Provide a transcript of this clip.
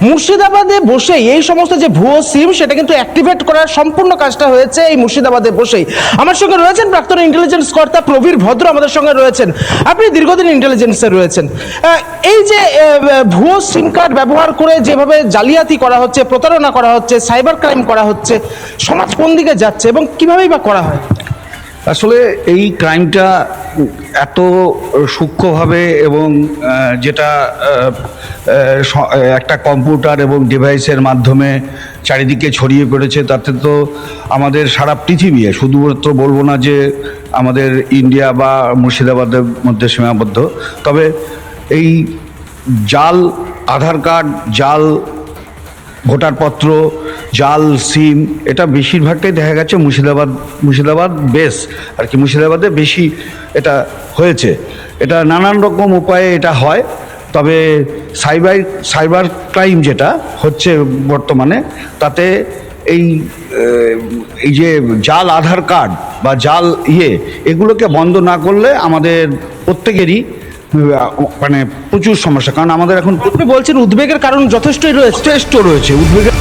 মুর্শিদাবাদে বসে এই সমস্ত যে ভুয়ো সিম সেটা কিন্তু অ্যাক্টিভেট করার সম্পূর্ণ কাজটা হয়েছে এই মুর্শিদাবাদে বসেই। আমার সঙ্গে রয়েছেন প্রাক্তন ইন্টেলিজেন্স কর্তা প্রবীর ভদ্র, আমাদের সঙ্গে রয়েছেন। আপনি দীর্ঘদিন ইন্টেলিজেন্সে রয়েছেন। এই যে ভুয়ো সিম কার্ড ব্যবহার করে যেভাবে জালিয়াতি করা হচ্ছে, প্রতারণা করা হচ্ছে, সাইবার ক্রাইম করা হচ্ছে, সমাজ কোন দিকে যাচ্ছে এবং কিভাবেই বা করা হয়? আসলে এই ক্রাইমটা এত সূক্ষ্মভাবে এবং যেটা একটা কম্পিউটার এবং ডিভাইসের মাধ্যমে চারিদিকে ছড়িয়ে পড়েছে, তাতে তো আমাদের সারা পৃথিবী, শুধুমাত্র বলবো না যে আমাদের ইন্ডিয়া বা মুর্শিদাবাদের মধ্যে সীমাবদ্ধ, তবে এই জাল আধার কার্ড, জাল ভোটারপত্র, জাল সিম, এটা বেশিরভাগটাই দেখা গেছে মুর্শিদাবাদ বেস আর কি, মুর্শিদাবাদে বেশি এটা হয়েছে। এটা নানান রকম উপায়ে এটা হয়, তবে সাইবার ক্রাইম যেটা হচ্ছে বর্তমানে, তাতে এই যে জাল আধার কার্ড বা জাল এগুলোকে বন্ধ না করলে আমাদের প্রত্যেকেরই মানে প্রচুর সমস্যা। কারণ আমাদের এখন আপনি বলছেন উদ্বেগের কারণ যথেষ্টই রয়েছে। উদ্বেগের